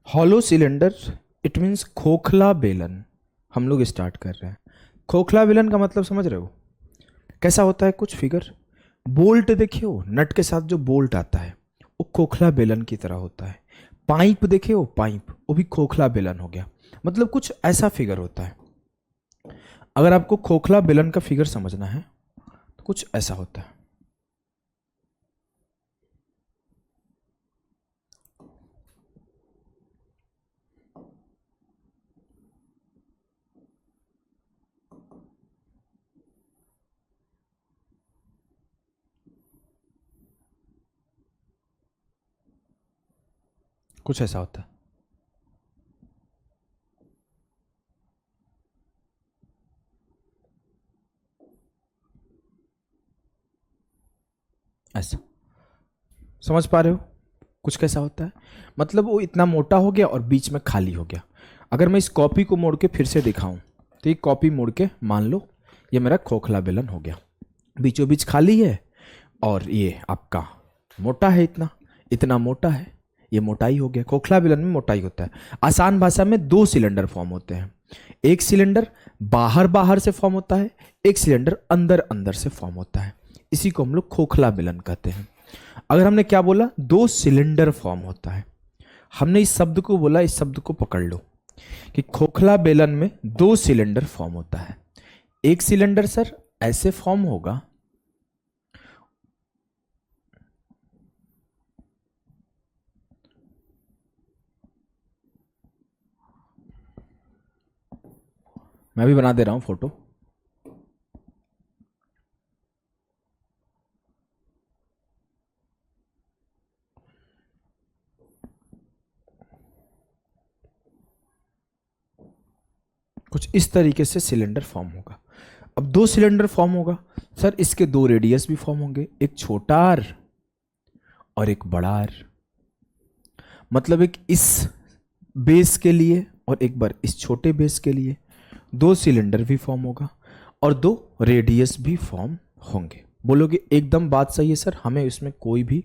Hollow cylinder it means खोखला बेलन। हम लोग स्टार्ट कर रहे हैं। खोखला बेलन का मतलब समझ रहे हो कैसा होता है? कुछ फिगर बोल्ट देखे हो, नट के साथ जो बोल्ट आता है वो खोखला बेलन की तरह होता है। पाइप देखे हो, पाइप, वो भी खोखला बेलन हो गया। मतलब कुछ ऐसा फिगर होता है। अगर आपको खोखला बेलन का फिगर समझना है तो कुछ ऐसा होता है। कुछ ऐसा होता है। ऐसा समझ पा रहे हो? कुछ कैसा होता है मतलब वो इतना मोटा हो गया और बीच में खाली हो गया। अगर मैं इस कॉपी को मोड़ के फिर से दिखाऊं तो ये कॉपी मोड़ के मान लो ये मेरा खोखला बेलन हो गया। बीचों बीच खाली है और ये आपका मोटा है, इतना इतना मोटा है, ये मोटाई हो गया। खोखला बेलन में मोटाई होता है। आसान भाषा में दो सिलेंडर फॉर्म होते हैं। एक सिलेंडर बाहर बाहर से फॉर्म होता है, एक सिलेंडर अंदर अंदर से फॉर्म होता है। इसी को हम लोग खोखला बेलन कहते हैं। अगर हमने क्या बोला, दो सिलेंडर फॉर्म होता है, हमने इस शब्द को बोला, इस शब्द को पकड़ लो कि खोखला बेलन में दो सिलेंडर फॉर्म होता है। एक सिलेंडर सर ऐसे फॉर्म होगा, मैं भी बना दे रहा हूं फोटो। कुछ इस तरीके से सिलेंडर फॉर्म होगा। अब दो सिलेंडर फॉर्म होगा सर, इसके दो रेडियस भी फॉर्म होंगे, एक छोटा आर और एक बड़ा आर। मतलब एक इस बेस के लिए और एक बार इस छोटे बेस के लिए दो सिलेंडर भी फॉर्म होगा और दो रेडियस भी फॉर्म होंगे। बोलोगे एकदम बात सही है सर, हमें इसमें कोई भी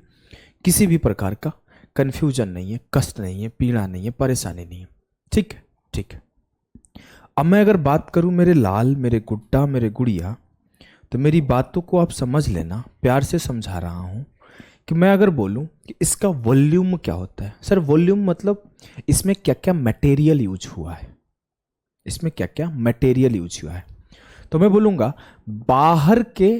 किसी भी प्रकार का कंफ्यूजन नहीं है, कष्ट नहीं है, पीड़ा नहीं है, परेशानी नहीं है। ठीक है, ठीक है। अब मैं अगर बात करूं मेरे लाल, मेरे गुड्डा, मेरे गुड़िया, तो मेरी बातों को आप समझ लेना, प्यार से समझा रहा हूं कि मैं अगर बोलूं कि इसका वॉल्यूम क्या होता है। सर वॉल्यूम मतलब इसमें क्या क्या मटेरियल यूज हुआ है, इसमें क्या क्या मटेरियल यूज हुआ है। तो मैं बोलूंगा बाहर के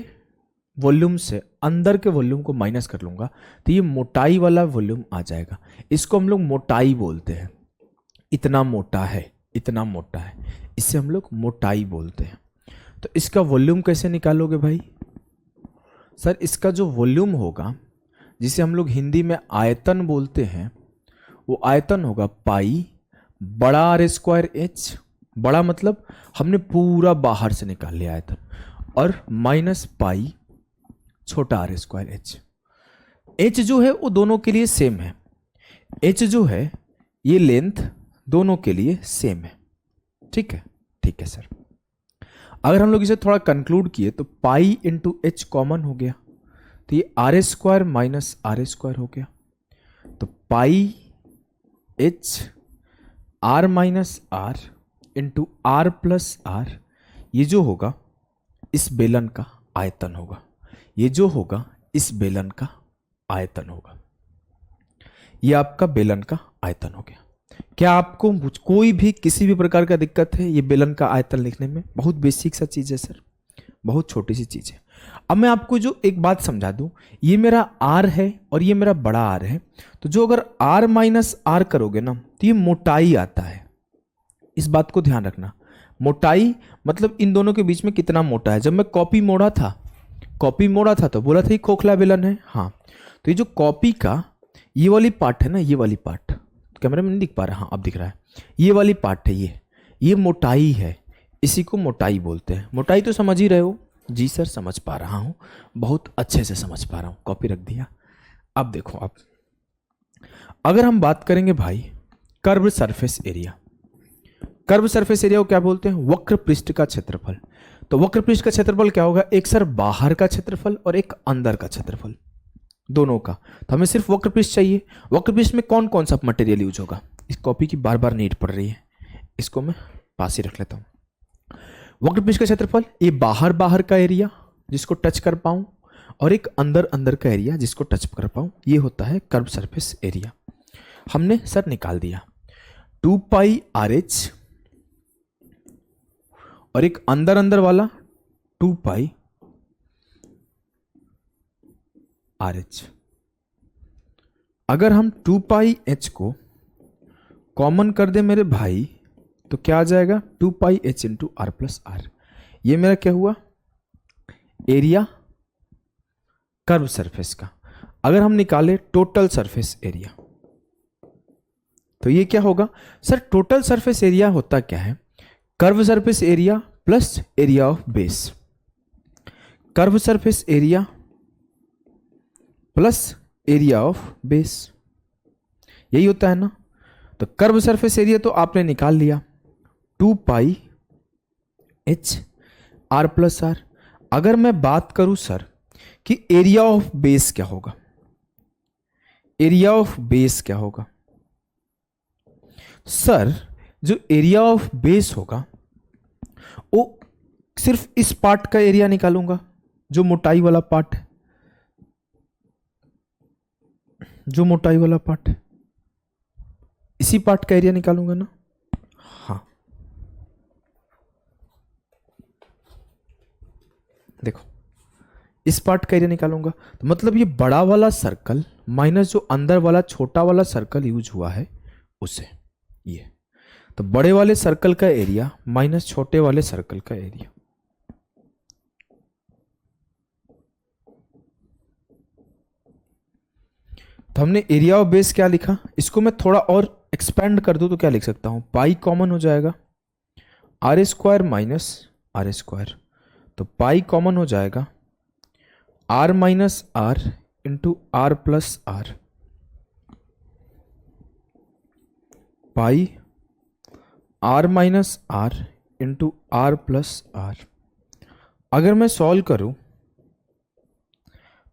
वॉल्यूम से अंदर के वॉल्यूम को माइनस कर लूंगा तो ये मोटाई वाला वॉल्यूम आ जाएगा। इसको हम लोग मोटाई बोलते हैं। इतना मोटा है, इतना मोटा है, इसे हम लोग मोटाई बोलते हैं। तो इसका वॉल्यूम कैसे निकालोगे भाई? सर इसका जो वॉल्यूम होगा, जिसे हम लोग हिंदी में आयतन बोलते हैं, वो आयतन होगा पाई बड़ा आर स्क्वायर एच। बड़ा मतलब हमने पूरा बाहर से निकाल लिया आयतन, और माइनस पाई छोटा आर स्क्वायर एच। एच जो है वो दोनों के लिए सेम है। एच जो है ये लेंथ दोनों के लिए सेम है। ठीक है, ठीक है सर। अगर हम लोग इसे थोड़ा कंक्लूड किए तो पाई इंटू एच कॉमन हो गया, तो ये R square minus R square हो गया। तो pi H R minus R into R plus R, ये जो होगा इस बेलन का आयतन होगा। ये जो होगा इस बेलन का आयतन होगा। ये आपका बेलन का आयतन हो गया। क्या आपको कोई भी किसी भी प्रकार का दिक्कत है ये बेलन का आयतन लिखने में? बहुत बेसिक सा चीज है सर, बहुत छोटी सी चीज है। अब मैं आपको जो एक बात समझा दूं, ये मेरा आर है और ये मेरा बड़ा आर है, तो जो अगर आर माइनस आर करोगे ना तो ये मोटाई आता है। इस बात को ध्यान रखना। मोटाई मतलब इन दोनों के बीच में कितना मोटा है। जब मैं कॉपी मोड़ा था तो बोला था ये खोखला बेलन है। हाँ, तो ये जो कॉपी का ये वाली पार्ट है ना, ये वाली पार्ट कैमरे में नहीं दिख पा रहा, हाँ अब दिख रहा है। ये वाली पार्ट है, ये मोटाई है, इसी को मोटाई बोलते हैं। मोटाई तो समझ ही रहे हो? जी सर समझ पा रहा हूँ, बहुत अच्छे से समझ पा रहा हूँ, कॉपी रख दिया। अब देखो, अब अगर हम बात करेंगे भाई curve surface area, curve surface area को क्या बोलते हैं? वक्र पृष्ठ का क्षेत्रफल। तो वक्र पृष्ठ का क्षेत्रफल क्या होगा? एक सर बाहर का क्षेत्रफल और एक अंदर का क्षेत्रफल, दोनों का। तो हमें सिर्फ वक्र पृष्ठ चाहिए। वक्र पृष्ठ में कौन कौन सा मटेरियल यूज होगा? इस कॉपी की बार बार नीड पड़ रही है, इसको मैं पास ही रख लेता हूँ। वक्रपृष्ठ का क्षेत्रफल, ये बाहर बाहर का एरिया जिसको टच कर पाऊँ और एक अंदर अंदर का एरिया जिसको टच कर पाऊँ, ये होता है कर्व सरफेस एरिया। हमने सर निकाल दिया 2 पाई RH और एक अंदर अंदर वाला 2 पाई RH। अगर हम 2 पाई H को कॉमन कर दे मेरे भाई तो क्या आ जाएगा 2 pi H into R plus R. ये मेरा क्या हुआ, एरिया कर्व सरफेस का। अगर हम निकाले टोटल सरफेस एरिया तो ये क्या होगा सर, टोटल सरफेस एरिया होता क्या है, curve surface area plus area of base. Curve surface area plus area of base, यही होता है ना। तो कर्व सरफेस एरिया तो आपने निकाल लिया 2 pi H are plus R. अगर मैं बात करूं सर कि एरिया ऑफ बेस क्या होगा, एरिया ऑफ बेस क्या होगा सर, जो एरिया ऑफ बेस होगा वो सिर्फ इस पार्ट का एरिया निकालूंगा, जो मोटाई वाला पार्ट है, जो मोटाई वाला पार्ट है, इसी पार्ट का एरिया निकालूंगा ना। हाँ देखो, इस पार्ट का एरिया निकालूंगा तो मतलब ये बड़ा वाला सर्कल माइनस जो अंदर वाला छोटा वाला सर्कल यूज हुआ है उसे, ये तो बड़े वाले सर्कल का एरिया माइनस छोटे वाले सर्कल का एरिया। तो हमने एरिया ऑफ बेस क्या लिखा, इसको मैं थोड़ा और एक्सपेंड कर दूं तो क्या लिख सकता हूं, पाई कॉमन हो जाएगा R square minus R square, तो पाई कॉमन हो जाएगा R minus R into R plus R, pi R minus R into R plus R. अगर मैं सॉल्व करूं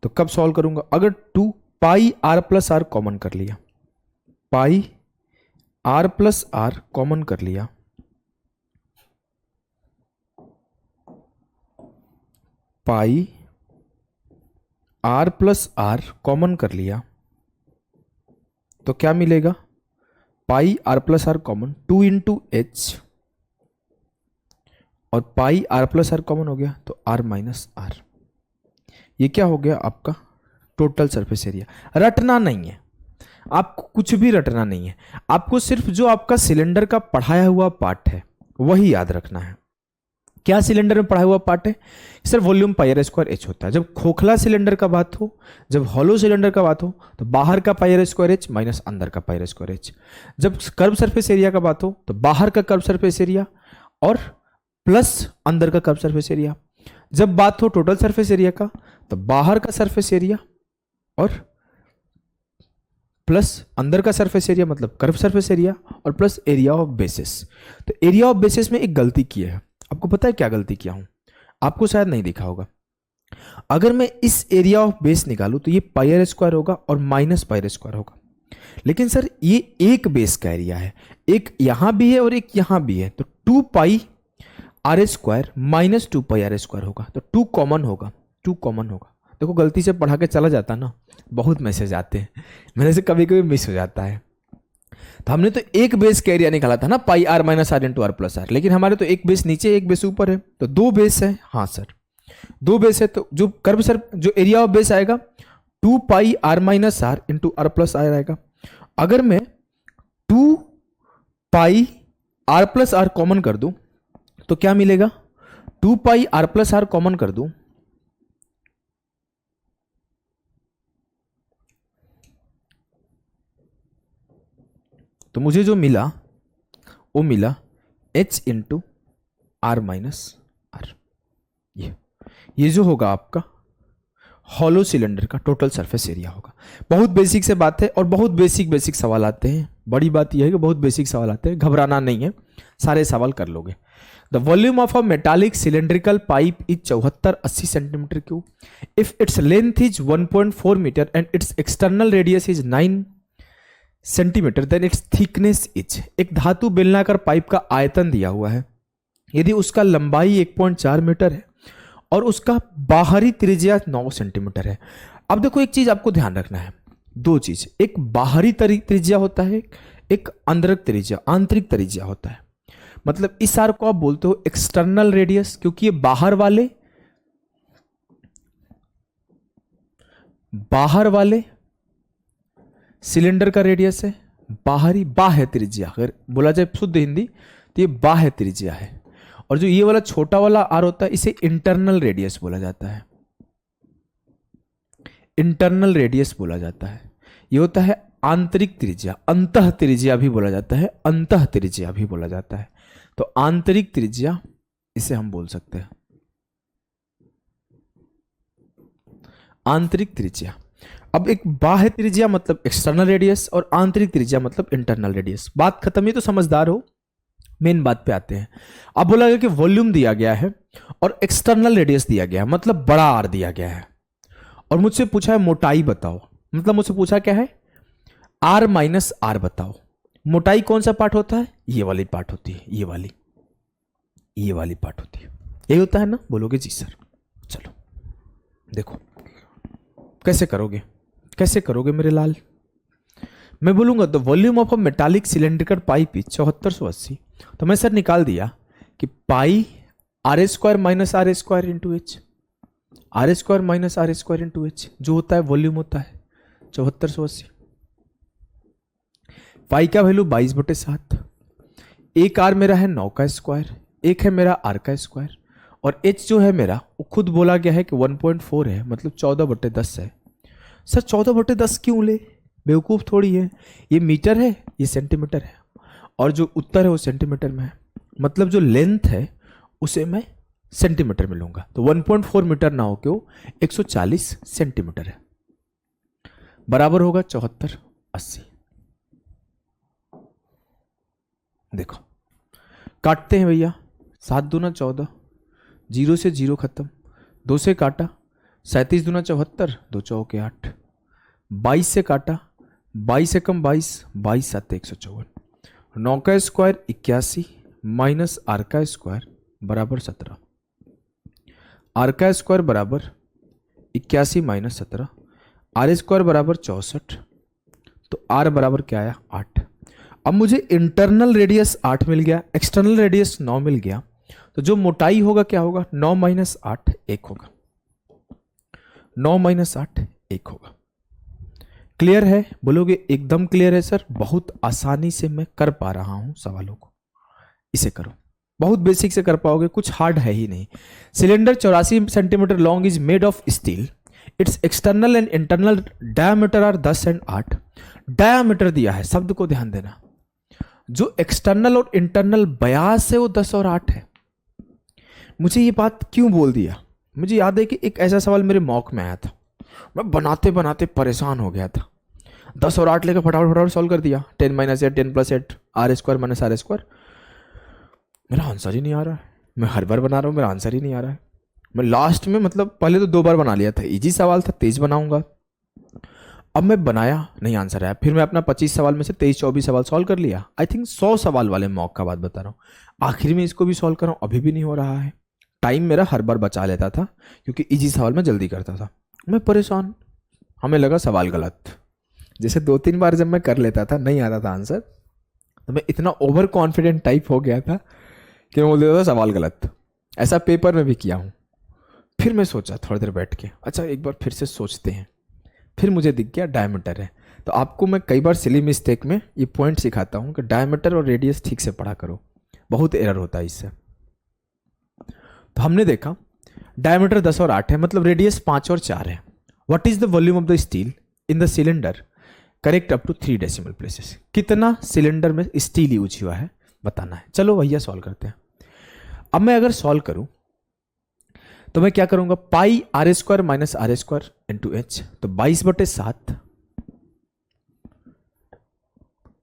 तो कब सॉल्व करूंगा, अगर 2 pi R plus R common कर लिया, pi R plus R common कर लिया, pi R plus R common कर लिया तो क्या मिलेगा, pi R plus R common 2 into H और pi R plus R common हो गया तो आर माइनस आर। ये क्या हो गया आपका टोटल सरफेस एरिया। रटना नहीं है आपको, कुछ भी रटना नहीं है आपको, सिर्फ जो आपका सिलेंडर का पढ़ाया हुआ पार्ट है वही याद रखना है। क्या सिलेंडर में पढ़ा हुआ पार्ट है sir, volume pi R square H होता है। जब खोखला सिलेंडर का बात हो, जब हॉलो सिलेंडर का बात हो तो बाहर का पाई आर स्क्वायर एच माइनस अंदर का पाई आर स्क्वायर एच। जब कर्व सरफेस एरिया का बात हो तो बाहर का कर्व सरफेस एरिया और प्लस अंदर का कर्व सरफेस एरिया। जब बात हो टोटल सरफेस एरिया का तो बाहर का सरफेस एरिया और प्लस अंदर का सरफेस एरिया मतलब कर्व सरफेस एरिया और प्लस एरिया ऑफ बेसिस। तो एरिया ऑफ बेसिस में एक गलती की है, आपको पता है क्या गलती किया हूं, आपको शायद नहीं दिखा होगा। अगर मैं इस एरिया ऑफ बेस निकालूं तो ये पाई आर स्क्वायर होगा और माइनस पाई आर स्क्वायर होगा, लेकिन सर ये एक बेस का एरिया है, एक यहां भी है और एक यहां भी है, तो 2 pi R square minus 2 pi R square होगा, तो 2 कॉमन होगा, 2 कॉमन होगा। देखो गलती से पढ़ा के चला जाता ना, बहुत मैसेज आते हैं मेरे से, कभी कभी मिस हो जाता है। तो हमने तो एक बेस का एरिया निकाला था ना, pi R minus R into R plus R, लेकिन हमारे तो एक बेस नीचे एक बेस ऊपर है, तो 2 बेस है। हाँ सर 2 बेस है, तो जो कर्व सर जो एरिया ऑफ बेस आएगा 2 pi R minus R into R plus R आएगा। अगर मैं 2 pi R plus R common कर दूं तो क्या मिलेगा, 2 pi R plus R common कर दूं तो मुझे जो मिला वो मिला h into R minus R. ये जो होगा आपका हॉलो सिलेंडर का टोटल सरफेस एरिया होगा। बहुत बेसिक से बात है और बहुत बेसिक सवाल आते हैं। बड़ी बात यह है कि बहुत बेसिक सवाल आते हैं, घबराना नहीं है, सारे सवाल कर लोगे। The volume of a metallic cylindrical pipe is 7480 centimetre cube if its length is 1.4 metre and its external radius is 9 centimetre, then its thickness is, एक धातु बेलनाकार पाइप का आयतन दिया हुआ है, यदि उसका लंबाई 1.4 मीटर है और उसका बाहरी त्रिज्या 9 सेंटीमीटर है। अब देखो एक चीज आपको ध्यान रखना है, दो चीज, एक बाहरी त्रिज्या होता है, एक आंतरिक त्रिज्या होता है। मतलब इस आर को आप बोलते हो एक्सटर्नल रेडियस, क्योंकि ये बाहर वाले सिलेंडर का रेडियस है, बाह्य त्रिज्या, अगर बोला जाए शुद्ध हिंदी तो ये बाह्य त्रिज्या है। और जो ये वाला छोटा वाला आर होता है इसे इंटरनल रेडियस बोला जाता है, इंटरनल रेडियस बोला जाता है। ये होता है आंतरिक त्रिज्या, अंतः त्रिज्या भी बोला जाता है, अंतः त्रिज्या भी बोला जाता है। तो आंतरिक त्रिज्या इसे हम बोल सकते हैं, आंतरिक त्रिज्या। अब एक बाह्य त्रिज्या मतलब एक्सटर्नल रेडियस और आंतरिक त्रिज्या मतलब इंटरनल रेडियस। बात खत्म, ही तो समझदार हो। मेन बात पे आते हैं। अब बोला गया कि वॉल्यूम दिया गया है और एक्सटर्नल रेडियस दिया गया है, मतलब बड़ा आर दिया गया है, और मुझसे पूछा है मोटाई बताओ। मतलब मुझसे पूछा क्या है, आर माइनस आर बताओ। मोटाई कौन सा पार्ट होता है, ये वाली पार्ट होती है, ये वाली पार्ट होती है, यही होता है ना। बोलोगे जी सर। चलो देखो कैसे करोगे मेरे लाल। मैं बोलूंगा the volume of a metallic cylindrical pipe is 7480, तो मैं सर निकाल दिया कि pi R square minus R square into H, R square minus R square into H जो होता है वॉल्यूम होता है 7480। पाई का वैल्यू 22/7, एक आर मेरा है 9 का स्क्वायर, एक है मेरा आर का स्क्वायर, और एच जो है मेरा वो खुद बोला गया है कि 1.4 है, मतलब 14/10 है। सर 14/10 क्यों ले, बेवकूफ़ थोड़ी है, ये मीटर है ये सेंटीमीटर है, और जो उत्तर है वो सेंटीमीटर में है, मतलब जो लेंथ है उसे मैं सेंटीमीटर में लूंगा। तो 1.4 मीटर ना हो के वो 140 सेंटीमीटर है, बराबर होगा 7480। देखो काटते हैं भैया, 7 दूना 14, 0 से 0 खत्म, 2 से काटा, 37 दूना 74, 2 चौके 8, 22 से काटा, 22 से कम 22, 22 7 154, 9 का स्क्वायर 81 माइनस आर का स्क्वायर बराबर 17, आर का स्क्वायर बराबर 81 माइनस 17, आर स्क्वायर बराबर 64, तो आर बराबर क्या आया 8। अब मुझे इंटरनल रेडियस 8 मिल गया, एक्सटर्नल रेडियस 9 मिल गया, तो जो मोटाई होगा क्या होगा, 9 माइनस 8 1 होगा, 9 माइनस 8 1 होगा। क्लियर है, बोलोगे एकदम क्लियर है सर, बहुत आसानी से मैं कर पा रहा हूं सवालों को, इसे करो, बहुत बेसिक से कर पाओगे, कुछ हार्ड है ही नहीं। Cylinder 84 centimetre long is made of steel, its external and internal diameter are 10 and 8। Diameter दिया है, शब्द को ध्यान देना, जो एक्सटर्नल और इंटरनल व्यास है वो 10 और 8 है। मुझे ये बात क्यों बोल दिया, मुझे याद है कि एक ऐसा सवाल मेरे मॉक में आया था, मैं बनाते बनाते परेशान हो गया था, 10 और 8 लेकर फटाफट सॉल्व कर दिया, 10 माइनस 8 10 प्लस 8 R square minus R square, मेरा आंसर ही नहीं आ रहा है। मैं हर बार बना रहा हूँ, मेरा आंसर ही नहीं आ रहा है। मैं लास्ट में, मतलब पहले तो 2 बार बना लिया था, इजी सवाल था, तेज बनाऊंगा, अब मैं बनाया नहीं, आंसर आया, फिर मैं अपना 25 सवाल में से 23-24 सवाल सॉल्व कर लिया। आई थिंक 100 सवाल वाले मॉक का बात बता रहा हूँ, आखिर में इसको भी सॉल्व कर रहा हूँ, अभी भी नहीं हो रहा है। टाइम मेरा हर बार बचा लेता था क्योंकि इजी सवाल में जल्दी करता था, मैं परेशान, हमें लगा सवाल गलत। जैसे 2-3 बार जब मैं कर लेता था नहीं आता था आंसर, तो मैं इतना ओवर कॉन्फिडेंट टाइप हो गया था कि मैं बोल देता था सवाल गलत। ऐसा पेपर में भी किया हूँ। फिर मैं सोचा थोड़ी देर बैठ के, अच्छा एक बार फिर से सोचते हैं, फिर मुझे दिख गया डायमीटर है। तो आपको मैं कई बार सिली मिस्टेक में ये पॉइंट सिखाता हूँ कि डायमीटर और रेडियस ठीक से पढ़ा करो, बहुत एरर होता है इससे। तो हमने देखा डायमीटर 10 और 8 है, मतलब रेडियस 5 और 4 है। What is the volume of the steel in the cylinder, correct up to 3 decimal places. कितना सिलेंडर में स्टील यूज हुआ है बताना है। चलो भैया सॉल्व करते हैं। अब मैं अगर सॉल्व करूं तो मैं क्या करूंगा, pi R square minus R square into H, तो 22/7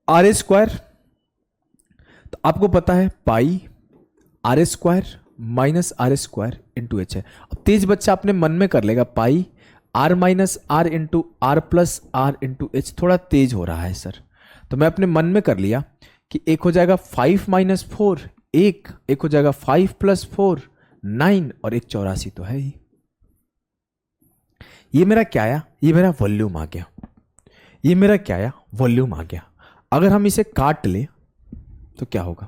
आर स्क्वायर, तो आपको पता है pi R square minus R square into H है। अब तेज बच्चा अपने मन में कर लेगा, pi R minus R into R plus R into H, थोड़ा तेज हो रहा है सर, तो मैं अपने मन में कर लिया कि एक हो जाएगा 5 माइनस 4 एक हो जाएगा 5 प्लस 4 9 और एक 84 तो है ही। ये मेरा क्या आया? ये मेरा वॉल्यूम आ गया। ये मेरा क्या आया? वॉल्यूम आ गया। अगर हम इसे काट लें तो क्या होगा?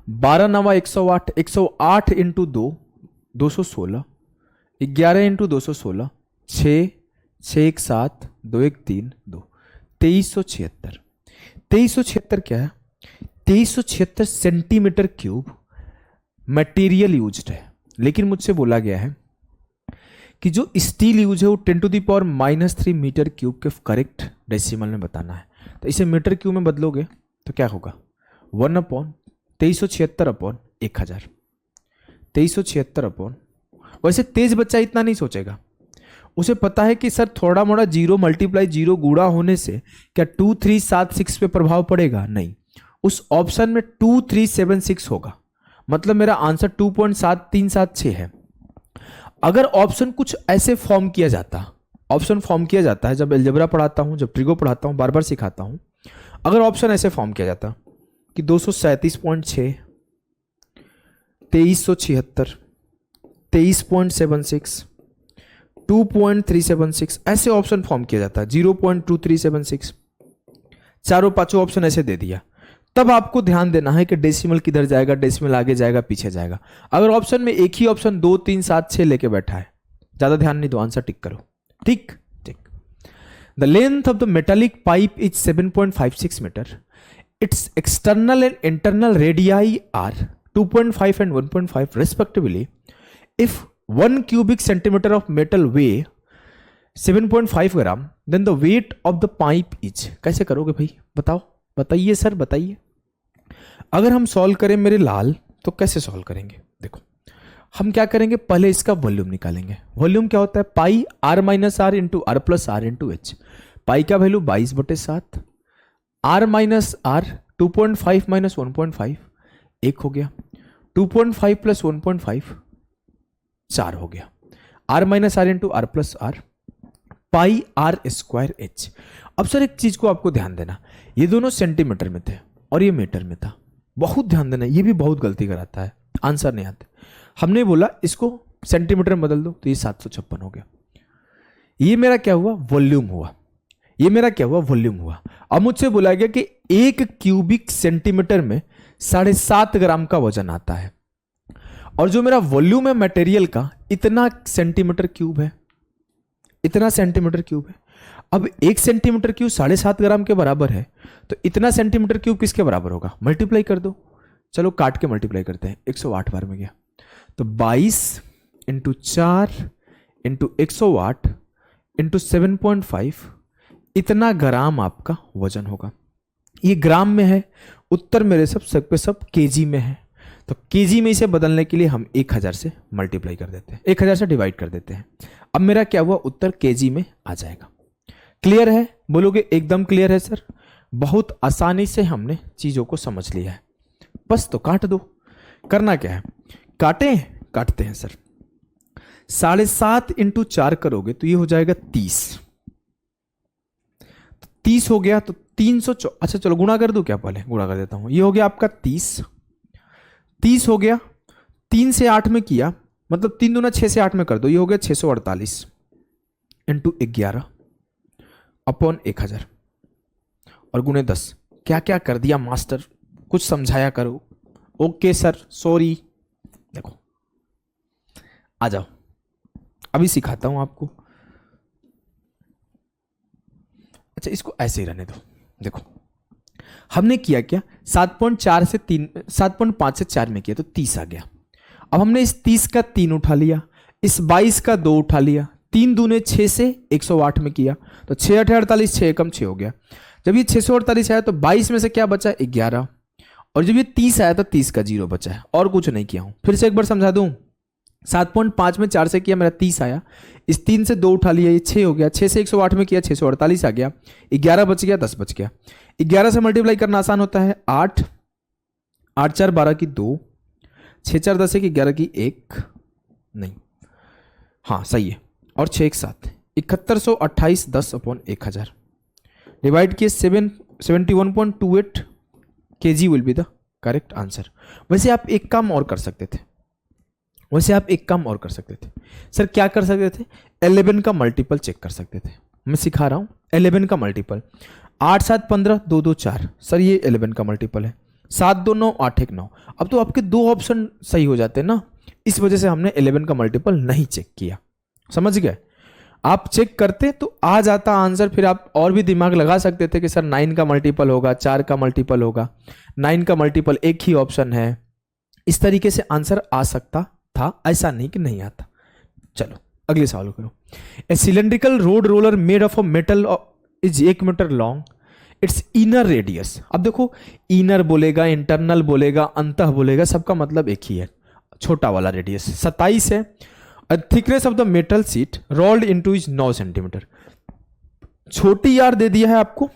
12 नवा 108, 108 इंटू 2 216, 11 इंटू 216 6 6 1 7 2 1 3 2 2376। 2376 क्या है? 2376 सेंटीमीटर क्यूब मटेरियल यूज्ड है। लेकिन मुझसे बोला गया है कि जो स्टील यूज है वो 10⁻³ मीटर क्यूब के करेक्ट डेसिमल में बताना है। तो इसे मीटर क्यूब में बदलोगे तो क्या होगा? 1/2376/1000। 2376 वैसे तेज बच्चा इतना नहीं सोचेगा, उसे पता है कि सर थोड़ा मोड़ा 0 × 0 गुणा होने से क्या 2376 पे प्रभाव पड़ेगा? नहीं, उस ऑप्शन में 2376 होगा, मतलब मेरा आंसर 2.7376 है। अगर ऑप्शन कुछ ऐसे फॉर्म किया जाता, ऑप्शन फॉर्म किया जाता है जब अलजेब्रा पढ़ाता हूं, जब ट्रिगो पढ़ाता हूं, बार बार सिखाता हूं, अगर ऑप्शन ऐसे फॉर्म किया जाता कि 237.6, 2376, 23.76, 2.376 ऐसे ऑप्शन फॉर्म किया जाता है, 0.2376, चारों पांचों ऑप्शन ऐसे दे दिया, तब आपको ध्यान देना है कि डेसिमल किधर जाएगा, डेसिमल आगे जाएगा पीछे जाएगा। अगर ऑप्शन में एक ही ऑप्शन 2 3 7 6 लेके बैठा है, ज्यादा ध्यान नहीं दो, आंसर टिक करो। ठीक ठीक। The length of the metallic pipe is 7.56 metre. Its external and internal radii are 2.5 and 1.5 respectively. If 1 cubic centimeter of metal weigh 7.5 gram, then the weight of the pipe is। कैसे करोगे भाई? बताओ, बताइए sir, बताइए। अगर हम solve करें मेरे लाल तो कैसे सॉल्व करेंगे? देखो हम क्या करेंगे, पहले इसका वॉल्यूम निकालेंगे। वॉल्यूम क्या होता है? Pi r minus R into R plus R into H. Pi का value 22/7, r minus R 2.5 minus 1.5 1 हो गया, 2.5 प्लस 1.5 4 हो गया, r minus R into R plus R pi R square H. अब सर एक चीज को आपको ध्यान देना, ये दोनों सेंटीमीटर में थे और ये मीटर में था, बहुत ध्यान देना, ये भी बहुत गलती कराता है, आंसर नहीं आते। हमने बोला इसको सेंटीमीटर में बदल दो तो ये 756 हो गया। ये मेरा क्या हुआ? वॉल्यूम हुआ। ये मेरा क्या हुआ? वॉल्यूम हुआ। अब मुझसे बोला गया कि 1 क्यूबिक सेंटीमीटर में 7.5 ग्राम का वजन आता है, और जो मेरा वॉल्यूम है मटेरियल का इतना सेंटीमीटर क्यूब है, इतना सेंटीमीटर क्यूब है। अब 1 सेंटीमीटर क्यूब 7.5 ग्राम के बराबर है, तो इतना सेंटीमीटर क्यूब किसके बराबर होगा? मल्टीप्लाई कर दो। चलो काट के मल्टीप्लाई करते हैं, 108 बार में गया तो 22 इंटू 4 इंटू 108 इंटू 7.5, इतना ग्राम आपका वजन होगा। ये ग्राम में है, उत्तर मेरे सब पे सब केजी में है, तो केजी में इसे बदलने के लिए हम 1000 से मल्टीप्लाई कर देते हैं, 1000 से डिवाइड कर देते हैं। अब मेरा क्या हुआ? उत्तर केजी में आ जाएगा। क्लियर है? बोलोगे एकदम क्लियर है सर। बहुत आसानी से हमने चीजों को समझ लिया है, बस तो काट दो। करना क्या है? काटते हैं सर। 7.5 इंटू 4 करोगे तो ये हो जाएगा 30। 30 हो गया तो 300, अच्छा चलो गुणा कर दो, क्या पहले गुणा कर देता हूं। ये हो गया आपका 30 हो गया, 3 से 8 में किया, मतलब 3 दूना 6 से 8 में कर दो, ये हो गया 648 इंटू 11 अपॉन 1000 और गुणे 10। क्या क्या कर दिया मास्टर, कुछ समझाया करो। Okay sir, sorry. देखो आ जाओ, अभी सिखाता हूं आपको। अच्छा इसको ऐसे ही रहने दो। देखो हमने किया क्या, 7.4 से 3, 7.5 से 4 में किया तो 30 आ गया। अब हमने इस 30 का 3 उठा लिया, इस 22 का 2 उठा लिया, 3 दूने 6 से 108 में किया तो 6 8 48, 6 कम 6 हो गया। जब ये 648 आया तो 22 में से क्या बचा? 11। और जब ये 30 आया तो 30 का 0 बचा है, और कुछ नहीं किया हूं। फिर से एक बार समझा दूं, 7.5 में 4 से किया, मेरा 30 आया, इस 3 से 2 उठा लिया, ये 6 हो गया, 6 से 108 में किया 648 आ गया, 11 बच गया, 10 बच गया। 11 से मल्टीप्लाई करना आसान होता है, 8 8 4 12 की 2, 6 4 10 की 11 की 1 नहीं, हाँ सही है, और 6 1 7, 7128 10 अपॉन 1000 डिवाइड किए 7 71.28 kg will be the correct answer. वैसे आप एक काम और कर सकते थे, सर क्या कर सकते थे? 11 का मल्टीपल चेक कर सकते थे। मैं सिखा रहा हूं 11 का मल्टीपल, 8 7 15 2 2 4, सर ये 11 का मल्टीपल है, 7 2 9 8 1 9। अब तो आपके दो ऑप्शन सही हो जाते हैं ना, इस वजह से हमने 11 का मल्टीपल नहीं चेक किया। समझ गए? आप चेक करते तो आ जाता आंसर, फिर आप और भी दिमाग लगा सकते थे कि सर 9 का मल्टीपल होगा, 4 का मल्टीपल होगा, 9 का मल्टीपल एक ही ऑप्शन है। इस तरीके से आंसर आ सकता था, ऐसा नहीं कि नहीं आता। चलो अगले सवाल करो। A cylindrical road roller made of a metal is 1 metre long, its inner radius. अब देखो, इनर बोलेगा, इंटरनल बोलेगा, अंतः बोलेगा, सबका मतलब एक ही है, छोटा वाला रेडियस 27 है। Thickness of the metal seat rolled into is 9 centimetre. छोटी यार दे दिया है आपको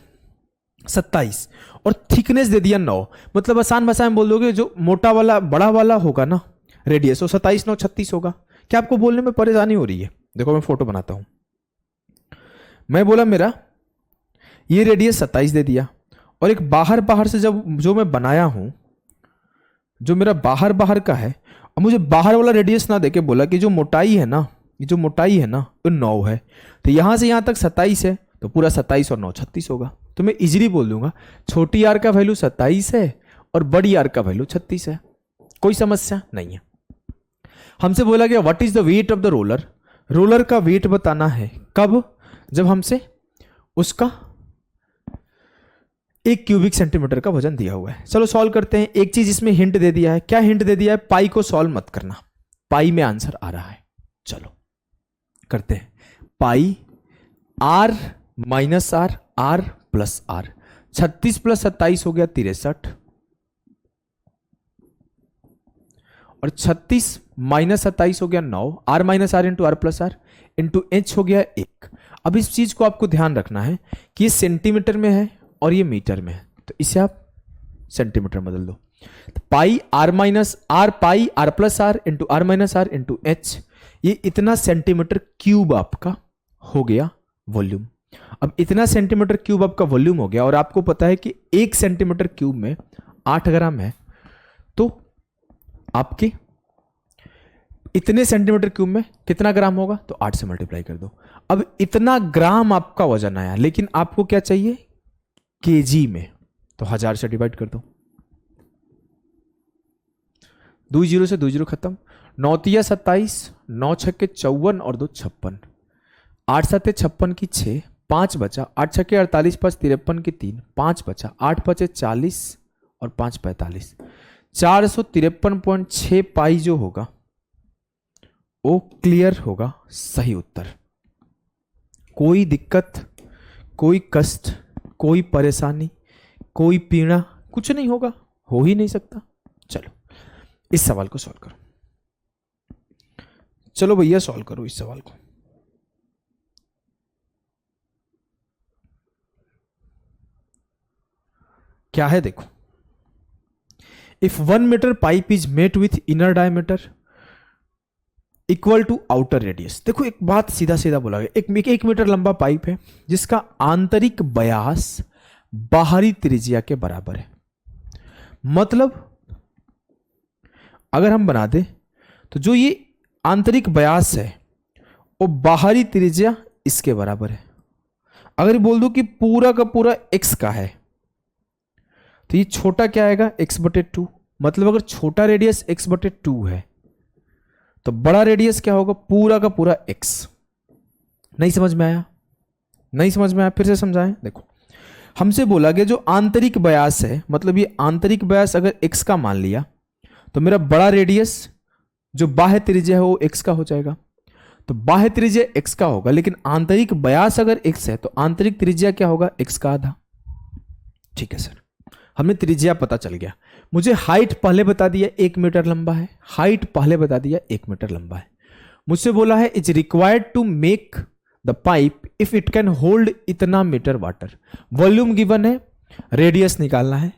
27 और थिकनेस दे दिया 9, मतलब आसान भाषा में बोल दोगे जो मोटा वाला बड़ा वाला होगा ना रेडियस, वो 27 9 36 होगा। क्या आपको बोलने में परेशानी हो रही है? देखो मैं फोटो बनाता हूं। मैं बोला मेरा ये रेडियस 27 दे दिया, और एक बाहर से जब जो मैं बनाया हूं, जो मेरा बाहर का है, अब मुझे बाहर वाला रेडियस ना देके बोला कि जो मोटाई है ना, ये जो मोटाई है ना वो 9 है, तो यहां से यहां तक 27 है, तो पूरा 27 और 9 36 होगा। तो मैं इजीली बोल दूंगा छोटी आर का वैल्यू 27 है और बड़ी आर का वैल्यू 36 है। कोई समस्या नहीं है। हमसे बोला गया what is the weight of the roller, roller का वेट बताना है। कब? जब हमसे उसका 1 क्यूबिक सेंटीमीटर का वजन दिया हुआ है। चलो सॉल्व करते हैं। एक चीज इसमें हिंट दे दिया है। क्या हिंट दे दिया है? पाई को सॉल्व मत करना, पाई में आंसर आ रहा है। चलो करते हैं। Pi R minus R, R plus R, 36 plus 27 हो गया 63, और 36 माइनस 27 हो गया 9, R minus R into R plus R into H हो गया 1। अब इस चीज को आपको ध्यान रखना है कि ये सेंटीमीटर में है और ये मीटर में है, तो इसे आप सेंटीमीटर बदल दो। तो pi R minus R, pi R plus R into R minus R into H, ये इतना सेंटीमीटर क्यूब आपका हो गया वॉल्यूम। अब इतना सेंटीमीटर क्यूब आपका वॉल्यूम हो गया, और आपको पता है कि 1 सेंटीमीटर क्यूब में 8 ग्राम है, तो आपके इतने सेंटीमीटर क्यूब में कितना ग्राम होगा? तो 8 से मल्टीप्लाई कर दो। अब इतना ग्राम आपका वजन आया, लेकिन आपको क्या चाहिए? केजी में, तो 1000 से डिवाइड कर दो। 2 जीरो से 2 जीरो खत्म, 9 तिया 27, 9 छक्के 54 और 2 56, 8 सत्ते 56 की 6, 5 बचा, 8 छक्के 48, 5 53 की 3, 5 बचा, 8 पचे 40 और 5 45, 453.6 पाई जो होगा वो क्लियर होगा सही उत्तर। कोई दिक्कत, कोई कष्ट, कोई परेशानी, कोई पीड़ा, कुछ नहीं होगा, हो ही नहीं सकता। चलो इस सवाल को सॉल्व करो। चलो भैया सॉल्व करो इस सवाल को। क्या है देखो, if 1 metre pipe is made with inner diameter equal to outer radius. देखो एक बात सीधा सीधा बोला गया, एक मीटर लंबा पाइप है जिसका आंतरिक व्यास बाहरी त्रिज्या के बराबर है। मतलब अगर हम बना दे तो जो ये आंतरिक व्यास है वो बाहरी त्रिज्या इसके बराबर है। अगर बोल दो कि पूरा का पूरा x का है, तो ये छोटा क्या आएगा? x/2। मतलब अगर छोटा रेडियस x/2 है तो बड़ा रेडियस क्या होगा? पूरा का पूरा x। नहीं समझ में आया? नहीं समझ में आया? फिर से समझाएं। देखो हमसे बोला गया जो आंतरिक व्यास है, मतलब ये आंतरिक व्यास अगर x का मान लिया तो मेरा बड़ा रेडियस जो बाह्य त्रिज्या है वो x का हो जाएगा। तो बाह्य त्रिज्या x का होगा, लेकिन आंतरिक व्यास अगर x है तो आंतरिक त्रिज्या क्या होगा? x का आधा। ठीक है सर, हमें त्रिज्या पता चल गया। मुझे हाइट पहले बता दिया 1 मीटर लंबा है, हाइट पहले बता दिया 1 मीटर लंबा है। मुझसे बोला है is required to make the pipe if it can hold इतना मीटर वाटर। वॉल्यूम गिवन है, रेडियस निकालना है,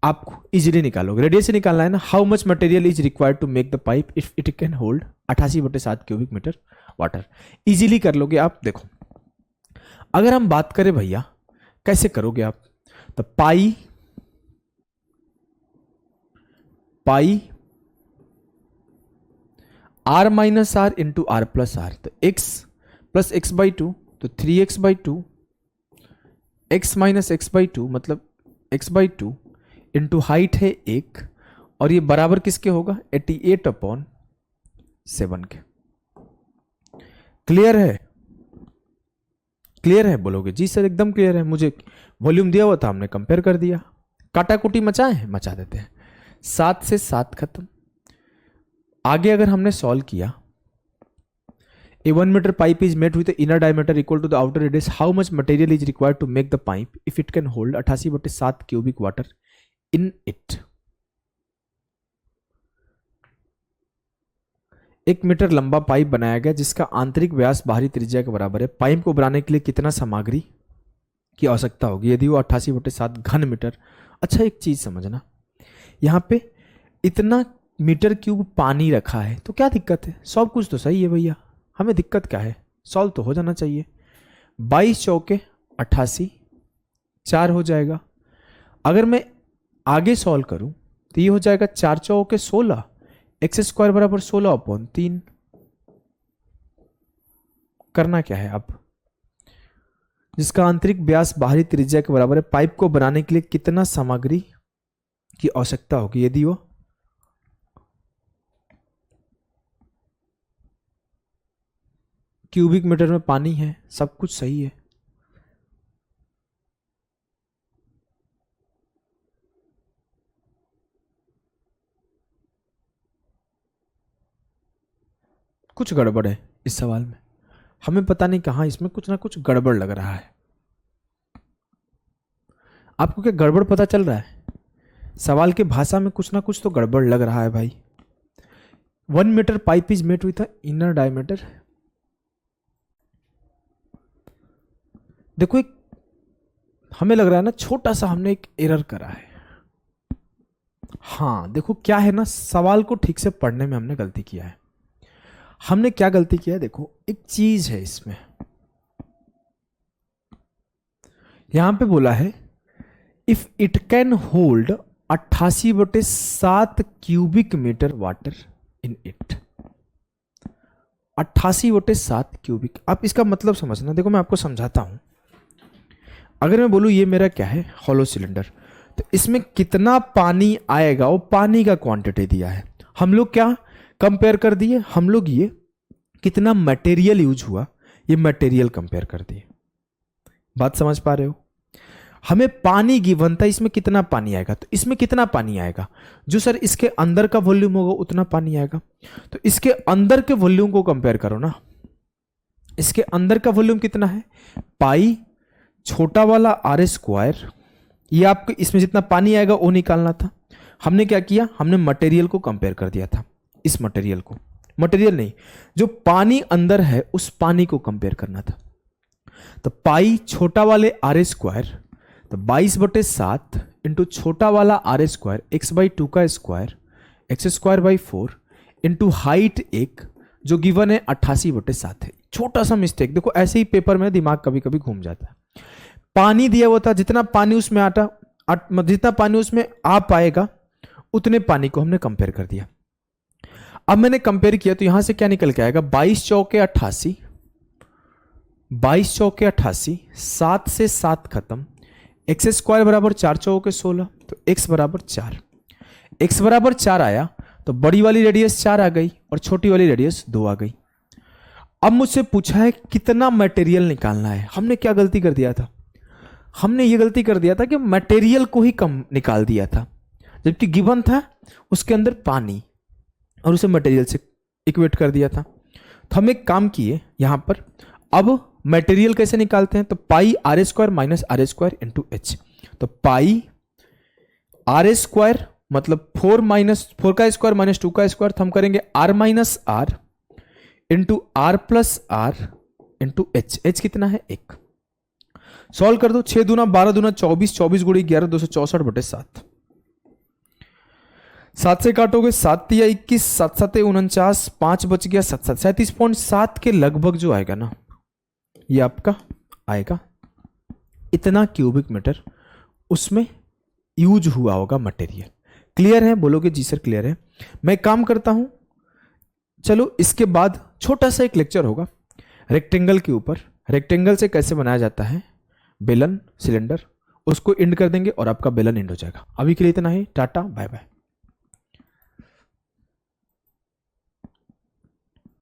आपको इजीली निकालोगे। रेडियस से निकालना है ना। How much material is required to make the pipe if it can hold 88/7 cubic metre water. Easily कर लोगे आप। देखो अगर हम बात करें भैया कैसे करोगे आप, तो pi R minus R into R plus R, तो x plus X by two, तो 3x/2, x minus X by two मतलब x/2 इंटू हाइट है 1, और ये बराबर किसके होगा 88/7 के। क्लियर है? क्लियर है बोलोगे? जी सर एकदम क्लियर है, मुझे वॉल्यूम दिया हुआ था, हमने कंपेयर कर दिया। काटाकुटी मचाए, मचा देते हैं। 7 से 7 खत्म। आगे अगर हमने सॉल्व किया, a 1 metre pipe is made with the inner diameter equal to the outer radius, how much material is required to make the pipe if it can hold 88/7 cubic water in it. 1 metre लंबा pipe बनाया गया जिसका आंतरिक व्यास बाहरी त्रिज्या के बराबर है। पाइप को बनाने के लिए कितना सामग्री की आवश्यकता होगी यदि वो 88/7 घन मीटर। अच्छा एक चीज समझना, यहां पे इतना मीटर क्यूब पानी रखा है तो क्या दिक्कत है? सब कुछ तो सही है भैया, हमें दिक्कत क्या है? सॉल्व तो हो जाना चाहिए। 22 चौके 88, 4 हो जाएगा। अगर मैं आगे सॉल्व करूं तो ये हो जाएगा 4 चौके 16, एक्स स्क्वायर बराबर 16/3। करना क्या है अब? जिसका आंतरिक व्यास बाहरी त्रिज्या के बराबर है, पाइप को बनाने के लिए कितना सामग्री की आवश्यकता होगी यदि वो क्यूबिक मीटर में पानी है। सब कुछ सही है। कुछ गड़बड़ है इस सवाल में, हमें पता नहीं कहां इसमें कुछ ना कुछ गड़बड़ लग रहा है। आपको क्या गड़बड़ पता चल रहा है? सवाल के भाषा में कुछ ना कुछ तो गड़बड़ लग रहा है भाई। 1 metre pipe is made with inner diameter, देखो एक हमें लग रहा है ना छोटा सा हमने एक एरर करा है। हाँ देखो क्या है ना, सवाल को ठीक से पढ़ने में हमने गलती किया है। हमने क्या गलती किया है? देखो एक चीज है इसमें, यहां पे बोला है if it can hold 88/7 cubic metre water in it. 88/7 cubic. आप इसका मतलब समझना, देखो मैं आपको समझाता हूं। अगर मैं बोलूं ये मेरा क्या है हॉलो सिलेंडर, तो इसमें कितना पानी आएगा वो पानी का क्वांटिटी दिया है। हम लोग क्या कंपेयर कर दिए? हम लोग ये कितना मटेरियल यूज हुआ ये मटेरियल कंपेयर कर दिए। बात समझ पा रहे हो? हमें पानी गिवन था, इसमें कितना पानी आएगा, तो इसमें कितना पानी आएगा जो सर इसके अंदर का वॉल्यूम होगा उतना पानी आएगा। तो इसके अंदर के वॉल्यूम को कंपेयर करो ना। इसके अंदर का वॉल्यूम कितना है? पाई छोटा वाला आर स्क्वायर, ये आपको इसमें जितना पानी आएगा वो निकालना था। हमने क्या किया? हमने मटेरियल को कंपेयर कर दिया था। इस मटेरियल को, मटेरियल नहीं, जो पानी अंदर है उस पानी को कंपेयर करना था। तो पाई छोटा वाले आर स्क्वायर, तो 22/7 इंटू छोटा वाला आर स्क्वायर x/2 का स्क्वायर x²/4 इंटू हाइट 1 जो गिवन है 88/7 है। छोटा सा मिस्टेक, देखो ऐसे ही पेपर में दिमाग कभी कभी घूम जाता है। पानी दिया हुआ था, जितना पानी उसमें जितना पानी उसमें आ पाएगा उतने पानी को हमने कंपेयर कर दिया। अब मैंने कंपेयर किया तो यहां से क्या निकल के आएगा? 22 चौके 88, 22 चौके 88, 7 से 7 खत्म, x² बराबर 4 चौके 16, तो x बराबर 4। x बराबर 4 आया तो बड़ी वाली रेडियस 4 आ गई और छोटी वाली रेडियस 2 आ गई। अब मुझसे पूछा है कितना मटेरियल निकालना है। हमने क्या गलती कर दिया था? हमने ये गलती कर दिया था कि मटेरियल को ही कम निकाल दिया था, जबकि गिवन था उसके अंदर पानी और उसे मटेरियल से इक्वेट कर दिया था। तो हम एक काम किए यहां पर, अब मटेरियल कैसे निकालते हैं? तो pi R square minus R square into H. तो पाई आर स्क्वायर मतलब 4 का स्क्वायर माइनस 2 का स्क्वायर, तो हम करेंगे R minus R into R plus R into H. H कितना है? 1। सॉल्व कर दो। 6 दूना 12 दूना 24, 24 गुड़ी 11, 264/7। 7 से काटोगे 7 या 21, 7 7 49, 5 बच गया 7 7, 37.7 के लगभग जो आएगा ना ये आपका आएगा इतना क्यूबिक मीटर उसमें यूज हुआ होगा मटेरियल। क्लियर है? बोलोगे जी सर क्लियर है। मैं काम करता हूं, चलो इसके बाद छोटा सा एक लेक्चर होगा रेक्टेंगल के ऊपर, रेक्टेंगल से कैसे बनाया जाता है बेलन सिलेंडर, उसको एंड कर देंगे और आपका बेलन एंड हो जाएगा। अभी के लिए इतना ही, टाटा बाय बाय।